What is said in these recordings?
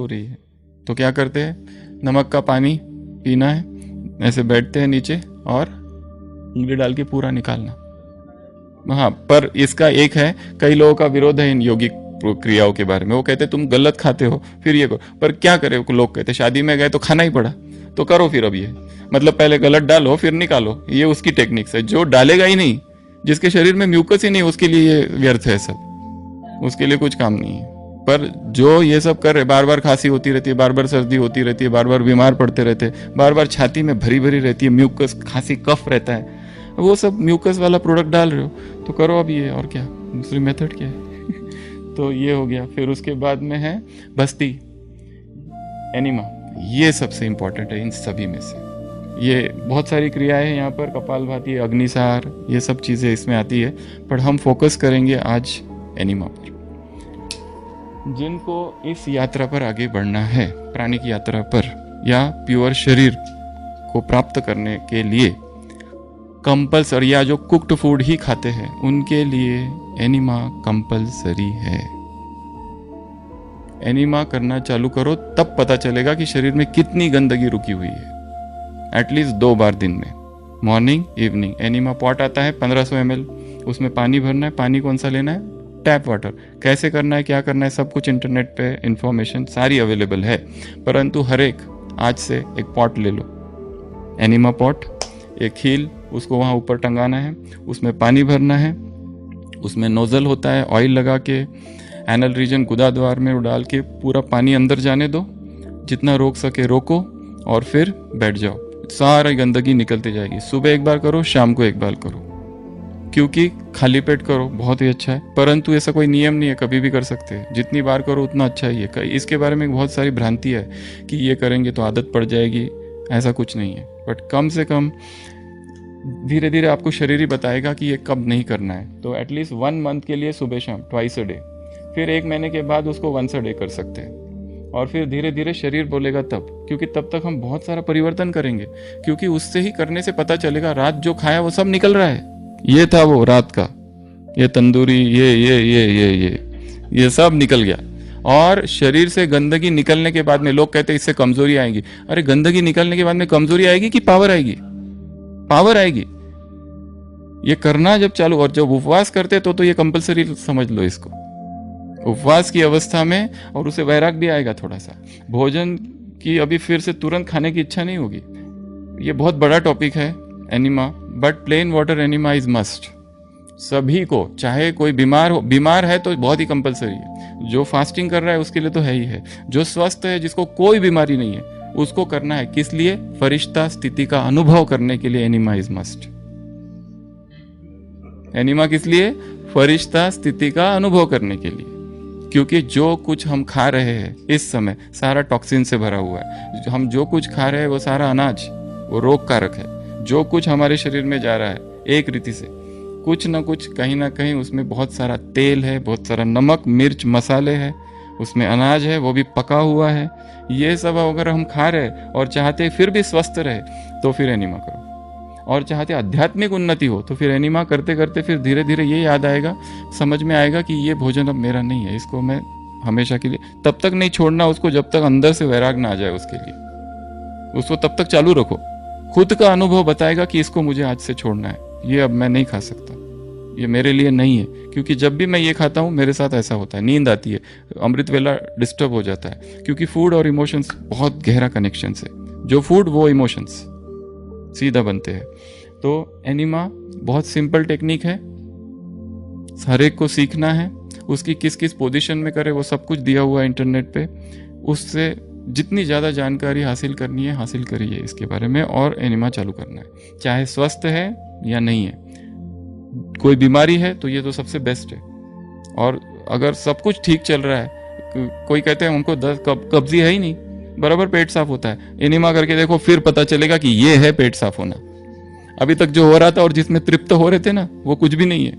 हो रही है। तो क्या करते हैं, नमक का पानी पीना है, ऐसे बैठते हैं नीचे और उंगली डाल के पूरा निकालना। हाँ, पर इसका एक है, कई लोगों का विरोध है इन योगिक क्रियाओं के बारे में। वो कहते तुम गलत खाते हो फिर ये करो, पर क्या करे, लोग कहते शादी में गए तो खाना ही पड़ा, तो करो फिर। अब ये मतलब पहले गलत डालो फिर निकालो, ये उसकी टेक्निक्स है। जो डालेगा ही नहीं, जिसके शरीर में म्यूकस ही नहीं, उसके लिए ये व्यर्थ है सब, उसके लिए कुछ काम नहीं है। पर जो ये सब कर रहे, बार बार खांसी होती रहती है, बार बार सर्दी होती रहती है, बार बार बीमार पड़ते रहते हैं, बार बार छाती में भरी भरी रहती है, म्यूकस, खांसी, कफ रहता है, वो सब म्यूकस वाला प्रोडक्ट डाल रहे हो, तो करो अब ये। और क्या, दूसरी मेथड क्या है? तो ये हो गया। फिर उसके बाद में है बस्ती, एनिमा। ये सबसे इंपॉर्टेंट है इन सभी में से। ये बहुत सारी क्रियाएं हैं यहाँ पर, कपालभाति, अग्निसार, ये सब चीज़ें इसमें आती है, पर हम फोकस करेंगे आज एनिमा पर। जिनको इस यात्रा पर आगे बढ़ना है, प्राणिक यात्रा पर, या प्योर शरीर को प्राप्त करने के लिए कंपल्सरी, या जो कुक्ड फूड ही खाते हैं, उनके लिए एनिमा कंपल्सरी है। एनिमा करना चालू करो, तब पता चलेगा कि शरीर में कितनी गंदगी रुकी हुई है। एटलीस्ट 2 बार दिन में, मॉर्निंग इवनिंग। एनिमा पॉट आता है 1500 ml, उसमें पानी भरना है। पानी कौन सा लेना है? Tap water. कैसे करना है, क्या करना है, सब कुछ इंटरनेट पे इंफॉर्मेशन सारी अवेलेबल है। परंतु हर एक आज से एक पॉट ले लो, एनिमा पॉट, एक हील, उसको वहाँ ऊपर टंगाना है, उसमें पानी भरना है, उसमें नोजल होता है, ऑयल लगा के एनल रीजन, गुदा द्वार में डाल के पूरा पानी अंदर जाने दो, जितना रोक सके रोको, और फिर बैठ जाओ। सारी गंदगी निकलती जाएगी। सुबह एक बार करो, शाम को एक बार करो, क्योंकि खाली पेट करो बहुत ही अच्छा है, परंतु ऐसा कोई नियम नहीं है, कभी भी कर सकते हैं। जितनी बार करो उतना अच्छा ही है। इसके बारे में बहुत सारी भ्रांति है कि ये करेंगे तो आदत पड़ जाएगी, ऐसा कुछ नहीं है। बट कम से कम धीरे धीरे आपको शरीर ही बताएगा कि ये कब नहीं करना है। तो एटलीस्ट 1 मंथ के लिए सुबह शाम, ट्वाइस अ डे। फिर 1 महीने के बाद उसको 1 डे कर सकते हैं, और फिर धीरे धीरे शरीर बोलेगा तब, क्योंकि तब तक हम बहुत सारा परिवर्तन करेंगे, क्योंकि उससे ही करने से पता चलेगा रात जो खाया वो सब निकल रहा है। ये था वो रात का, ये तंदूरी, ये सब निकल गया। और शरीर से गंदगी निकलने के बाद में लोग कहते हैं इससे कमजोरी आएगी। अरे गंदगी निकलने के बाद में कमजोरी आएगी कि पावर आएगी? पावर आएगी। ये करना जब चालू, और जब उपवास करते तो ये कंपलसरी समझ लो इसको, उपवास की अवस्था में। और उसे वैराग भी आएगा थोड़ा सा, भोजन की अभी फिर से तुरंत खाने की इच्छा नहीं होगी। ये बहुत बड़ा टॉपिक है enema, but plain water enema is must सभी को, चाहे कोई बीमार है तो बहुत ही कंपलसरी है। जो फास्टिंग कर रहा है उसके लिए तो है ही है, जो स्वस्थ है, जिसको कोई बीमारी नहीं है, उसको करना है। किस लिए? फरिश्ता स्थिति का अनुभव करने के लिए एनिमा इज मस्ट। एनिमा किस लिए? फरिश्ता स्थिति का अनुभव करने के लिए, क्योंकि जो कुछ हम खा रहे हैं इस समय सारा टॉक्सिन से भरा हुआ है। हम जो कुछ खा रहे हैं वो सारा अनाज, वो रोग कारक है। जो कुछ हमारे शरीर में जा रहा है एक रीति से, कुछ ना कुछ कहीं ना कहीं उसमें बहुत सारा तेल है, बहुत सारा नमक, मिर्च, मसाले है, उसमें अनाज है, वो भी पका हुआ है। ये सब अगर हम खा रहे और चाहते फिर भी स्वस्थ रहे तो फिर एनिमा करो। और चाहते आध्यात्मिक उन्नति हो तो फिर एनिमा करते करते फिर धीरे धीरे ये याद आएगा, समझ में आएगा कि ये भोजन अब मेरा नहीं है, इसको मैं हमेशा के लिए, तब तक नहीं छोड़ना उसको जब तक अंदर से वैराग ना आ जाए। उसके लिए उसको तब तक चालू रखो। खुद का अनुभव बताएगा कि इसको मुझे आज से छोड़ना है, ये अब मैं नहीं खा सकता, ये मेरे लिए नहीं है। क्योंकि जब भी मैं ये खाता हूँ मेरे साथ ऐसा होता है, नींद आती है, अमृत वेला डिस्टर्ब हो जाता है, क्योंकि फूड और इमोशंस बहुत गहरा कनेक्शन है। जो फूड वो इमोशंस सीधा बनते हैं। तो एनिमा बहुत सिंपल टेक्निक है, हर एक को सीखना है। उसकी किस किस पोजीशन में करे वो सब कुछ दिया हुआ है इंटरनेट पे। उससे जितनी ज़्यादा जानकारी हासिल करनी है हासिल करिए इसके बारे में, और एनिमा चालू करना है, चाहे स्वस्थ है या नहीं है। कोई बीमारी है तो ये तो सबसे बेस्ट है। और अगर सब कुछ ठीक चल रहा है, कोई कहते हैं हमको कब्जी है ही नहीं, बराबर पेट साफ होता है, एनिमा करके देखो, फिर पता चलेगा कि ये है पेट साफ होना। अभी तक जो हो रहा था और जिसमें तृप्त हो रहे थे ना, वो कुछ भी नहीं है,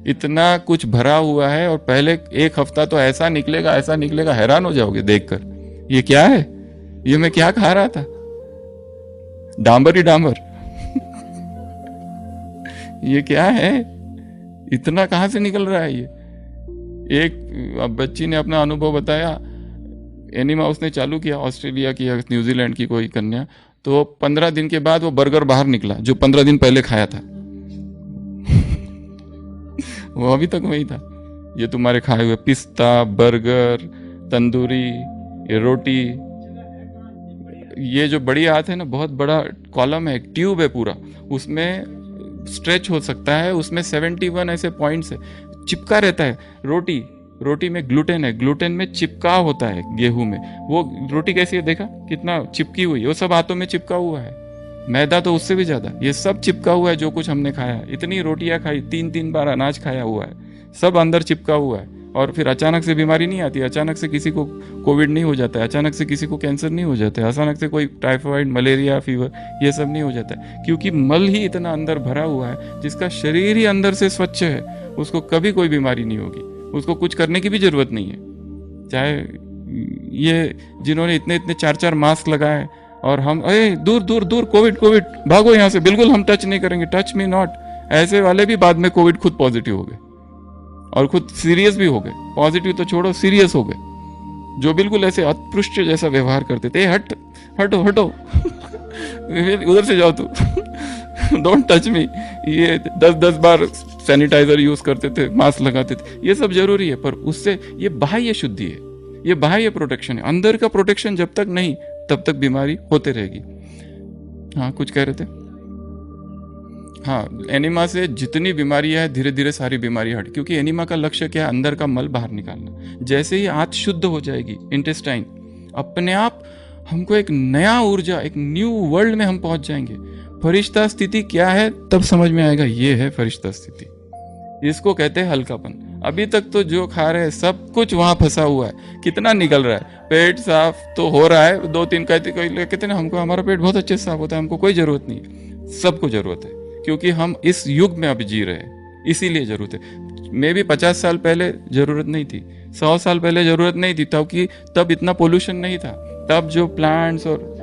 इतना कुछ भरा हुआ है। और पहले 1 हफ्ता तो ऐसा निकलेगा, हैरान हो जाओगे देखकर, ये क्या है, ये मैं क्या खा रहा था, डांबर ही डांबर। ये क्या है, इतना कहां से निकल रहा है ये। एक बच्ची ने अपना अनुभव बताया, एनिमा उसने चालू किया, ऑस्ट्रेलिया की या न्यूजीलैंड की कोई कन्या, तो 15 दिन के बाद वो बर्गर बाहर निकला जो 15 दिन पहले खाया था। वो अभी तक वही था। ये तुम्हारे खाए हुए पिस्ता, बर्गर, तंदूरी, ये रोटी, ये जो बड़ी आंत है ना, बहुत बड़ा कॉलम है, एक ट्यूब है पूरा, उसमें स्ट्रेच हो सकता है, उसमें 71 ऐसे पॉइंट्स है, चिपका रहता है। रोटी में ग्लूटेन है, ग्लूटेन में चिपकाव होता है गेहूं में। वो रोटी कैसी है देखा, कितना चिपकी हुई, वो सब हाथों में चिपका हुआ है। मैदा तो उससे भी ज्यादा, ये सब चिपका हुआ है जो कुछ हमने खाया। इतनी रोटियां खाई, 3-3 बार अनाज खाया हुआ है, सब अंदर चिपका हुआ है। और फिर अचानक से बीमारी नहीं आती, अचानक से किसी को कोविड नहीं हो जाता है, अचानक से किसी को कैंसर नहीं हो जाता है, अचानक से कोई टाइफाइड, मलेरिया, फीवर, ये सब नहीं हो जाता है, क्योंकि मल ही इतना अंदर भरा हुआ है। जिसका शरीर ही अंदर से स्वच्छ है, उसको कभी कोई बीमारी नहीं होगी, उसको कुछ करने की भी जरूरत नहीं है। चाहे ये जिन्होंने इतने इतने 4-4 मास्क लगाए, और हम अरे दूर दूर दूर, कोविड कोविड, भागो यहाँ से, बिल्कुल हम टच नहीं करेंगे, टच मी नॉट, ऐसे वाले भी बाद में कोविड खुद पॉजिटिव हो गए और खुद सीरियस भी हो गए। पॉजिटिव तो छोड़ो, सीरियस हो गए। जो बिल्कुल ऐसे उत्कृष्ट जैसा व्यवहार करते थे, हट हटो हटो उधर से जाओ तू, डोंट टच मी, ये 10-10 बार सैनिटाइजर यूज करते थे, मास्क लगाते थे, ये सब जरूरी है, पर उससे ये बाह्य शुद्धि है, ये बाह्य प्रोटेक्शन है। अंदर का प्रोटेक्शन जब तक नहीं, तब तक बीमारी होते रहेगी। हाँ, कुछ कह रहे थे? हाँ, एनिमा से जितनी बीमारियां है, धीरे धीरे सारी बीमारियां हट, क्योंकि एनिमा का लक्ष्य क्या है, अंदर का मल बाहर निकालना। जैसे ही आंत शुद्ध हो जाएगी, इंटेस्टाइन, अपने आप हमको एक नया ऊर्जा, एक न्यू वर्ल्ड में हम पहुंच जाएंगे। फरिश्ता स्थिति क्या है तब समझ में आएगा, ये है फरिश्ता स्थिति, इसको कहते हैं हल्कापन। अभी तक तो जो खा रहे हैं सब कुछ वहां फंसा हुआ है। कितना निकल रहा है, पेट साफ तो हो रहा है, 2-3 कहते ना, हमको हमारा पेट बहुत अच्छे से साफ होता है, हमको कोई जरूरत नहीं, सबको जरूरत है, क्योंकि हम इस युग में अभी जी रहे हैं, इसीलिए जरूरत है। मे भी 50 साल पहले जरूरत नहीं थी, 100 साल पहले जरूरत नहीं थी, तब इतना पोल्यूशन नहीं था, तब जो प्लांट्स और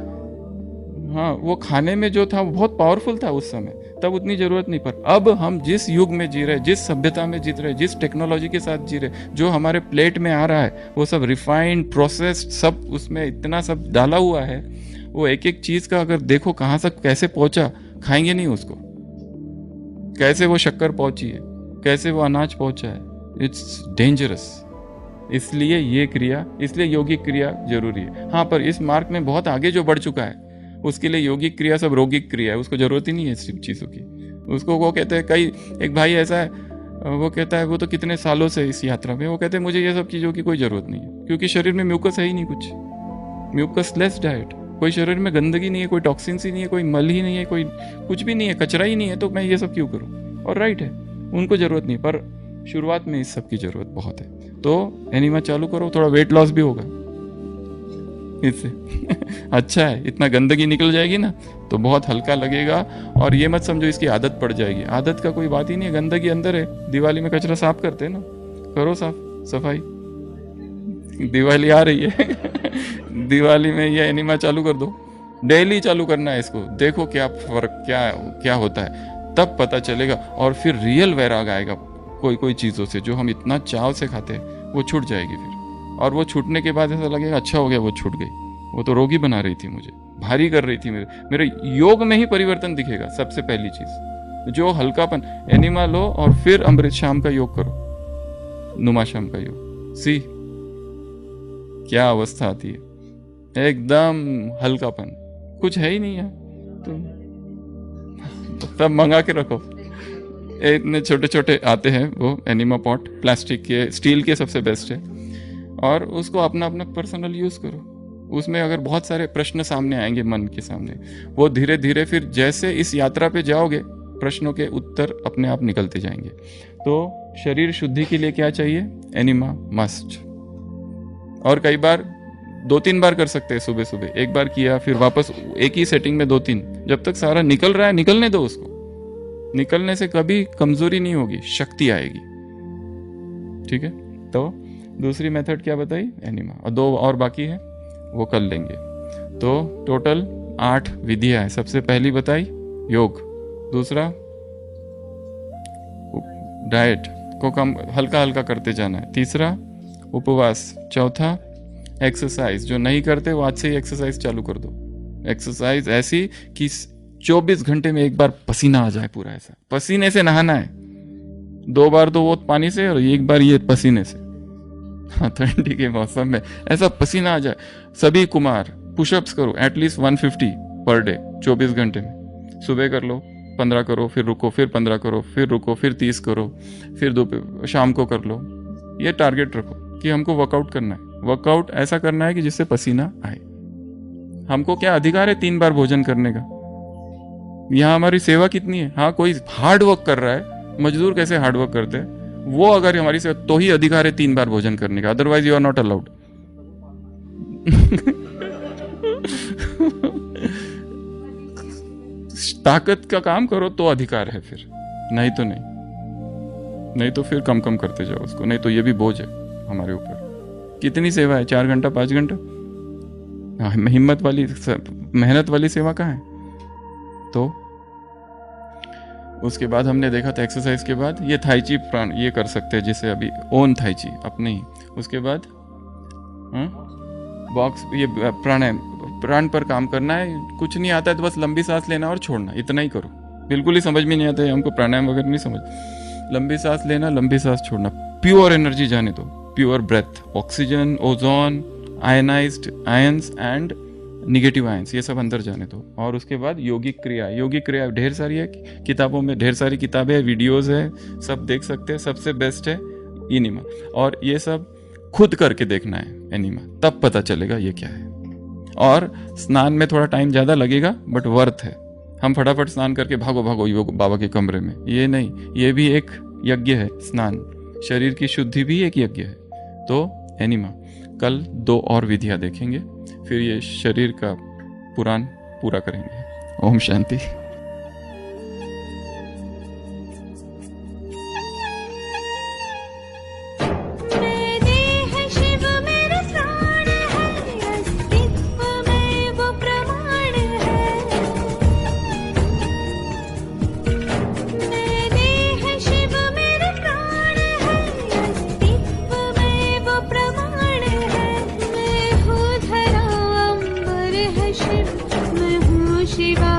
हाँ वो खाने में जो था वो बहुत पावरफुल था उस समय, तब उतनी जरूरत नहीं। पर अब हम जिस युग में जी रहे, जिस सभ्यता में जी रहे, जिस टेक्नोलॉजी के साथ जी रहे, जो हमारे प्लेट में आ रहा है वो सब रिफाइंड, प्रोसेस्ड, सब उसमें इतना सब डाला हुआ है, वो एक एक चीज का अगर देखो कहाँ से कैसे पहुंचा, खाएंगे नहीं उसको। कैसे वो शक्कर पहुंची है, कैसे वो अनाज पहुंचा है, इट्स डेंजरस। इसलिए ये क्रिया, इसलिए यौगिक क्रिया जरूरी है। हाँ, पर इस मार्ग में बहुत आगे जो बढ़ चुका है, उसके लिए यौगिक क्रिया सब रोगिक क्रिया है, उसको जरूरत ही नहीं है इस चीज़ों की। उसको वो कहते हैं, कई एक भाई ऐसा है, वो कहता है वो तो कितने सालों से इस यात्रा में, वो कहते हैं मुझे ये सब चीज़ों की कोई ज़रूरत नहीं है, क्योंकि शरीर में म्यूकस है ही नहीं कुछ, म्यूकस डाइट, कोई शरीर में गंदगी नहीं है, कोई टॉक्सिन्स ही नहीं है, कोई मल ही नहीं है, कोई कुछ भी नहीं है, कचरा ही नहीं है, तो मैं ये सब क्यों करूँ? और राइट है, उनको ज़रूरत नहीं, पर शुरुआत में इस सब की ज़रूरत बहुत है। तो एनिमा चालू करो, थोड़ा वेट लॉस भी होगा इससे। अच्छा है, इतना गंदगी निकल जाएगी ना तो बहुत हल्का लगेगा। और ये मत समझो इसकी आदत पड़ जाएगी, आदत का कोई बात ही नहीं है, गंदगी अंदर है। दिवाली में कचरा साफ करते हैं ना, करो सफाई, दिवाली आ रही है दिवाली में ये एनिमा चालू कर दो, डेली चालू करना है इसको, देखो क्या फर्क क्या होता है, तब पता चलेगा। और फिर रियल वैराग आएगा कोई चीज़ों से जो हम इतना चाव से खाते हैं, वो छूट जाएगी फिर। और वो छूटने के बाद ऐसा लगेगा अच्छा हो गया वो छूट गई, वो तो रोगी बना रही थी मुझे, भारी कर रही थी मेरे योग में ही परिवर्तन दिखेगा। सबसे पहली चीज जो हल्कापन, एनिमा लो और फिर अमृत शाम का योग करो, नुमा शाम का योग, सी क्या अवस्था आती है, एकदम हल्कापन, कुछ है ही नहीं है। तो तब मंगा के रखो, इतने छोटे छोटे आते हैं वो एनिमा पॉट, प्लास्टिक के, स्टील के सबसे बेस्ट है, और उसको अपना अपना पर्सनल यूज करो। उसमें अगर बहुत सारे प्रश्न सामने आएंगे मन के सामने, वो धीरे धीरे फिर जैसे इस यात्रा पे जाओगे, प्रश्नों के उत्तर अपने आप निकलते जाएंगे। तो शरीर शुद्धि के लिए क्या चाहिए? Enema must. और कई बार 2-3 बार कर सकते हैं, सुबह सुबह एक बार किया, फिर वापस एक ही सेटिंग में 2-3, जब तक सारा निकल रहा है निकलने दो उसको। निकलने से कभी कमजोरी नहीं होगी, शक्ति आएगी। ठीक है, तो दूसरी मेथड क्या बताई? एनिमा। और 2 और बाकी है, वो कर लेंगे। तो टोटल 8 विधियां हैं। सबसे पहली बताई योग, दूसरा डाइट को कम हल्का हल्का करते जाना है, तीसरा उपवास, चौथा एक्सरसाइज जो नहीं करते वो आज से ही एक्सरसाइज चालू कर दो। एक्सरसाइज ऐसी कि 24 घंटे में एक बार पसीना आ जाए पूरा, ऐसा पसीने से नहाना है। 2 बार तो वो पानी से और 1 बार ये पसीने से। हाँ, ठंडी के मौसम में ऐसा पसीना आ जाए। सभी कुमार पुशअप्स करो एटलीस्ट 150 पर डे 24 घंटे में। सुबह कर लो 15 करो, फिर रुको, फिर 15 करो, फिर रुको, फिर 30 करो, फिर दोपहर शाम को कर लो। ये टारगेट रखो कि हमको वर्कआउट करना है। वर्कआउट ऐसा करना है कि जिससे पसीना आए। हमको क्या अधिकार है 3 बार भोजन करने का? यहाँ हमारी सेवा कितनी है? हाँ, कोई हार्ड वर्क कर रहा है, मजदूर कैसे हार्ड वर्क करते हैं, वो अगर हमारी सेवा, तो ही अधिकार है 3 बार भोजन करने का, otherwise you are not allowed. ताकत का काम करो तो अधिकार है, फिर नहीं तो नहीं। नहीं तो फिर कम कम करते जाओ उसको, नहीं तो ये भी बोझ है हमारे ऊपर। कितनी सेवा है? 4 घंटा 5 घंटा? हिम्मत वाली मेहनत वाली सेवा कहाँ है? तो उसके बाद हमने देखा था एक्सरसाइज के बाद ये थाईची प्राण ये कर सकते हैं, जिसे अभी ओन थाईची अपने ही। उसके बाद बॉक्स ये प्राणायाम, प्राण पर काम करना है। कुछ नहीं आता है तो बस लंबी सांस लेना और छोड़ना, इतना ही करो। बिल्कुल ही समझ में नहीं आता है हमको, प्राणायाम वगैरह नहीं समझ। लंबी सांस लेना, लंबी सांस छोड़ना, प्योर एनर्जी जाने दो, pure breath, oxygen, ozone, ionized ions and negative ions, ये सब अंदर जाने दो। और उसके बाद योगिक क्रिया, योगिक क्रिया ढेर सारी है किताबों में, ढेर सारी किताबें, वीडियोस है, सब देख सकते हैं। सबसे बेस्ट है इनिमा, और ये सब खुद करके देखना है एनिमा, तब पता चलेगा ये क्या है। और स्नान में थोड़ा टाइम ज़्यादा लगेगा बट वर्थ है। हम फटाफट स्नान करके भागो भागो योग बाबा के कमरे में, ये नहीं, ये भी एक यज्ञ है। स्नान शरीर की शुद्धि भी एक यज्ञ है। तो एनिमा, कल 2 और विधियां देखेंगे, फिर ये शरीर का पुराण पूरा करेंगे। ओम शांति। शिवा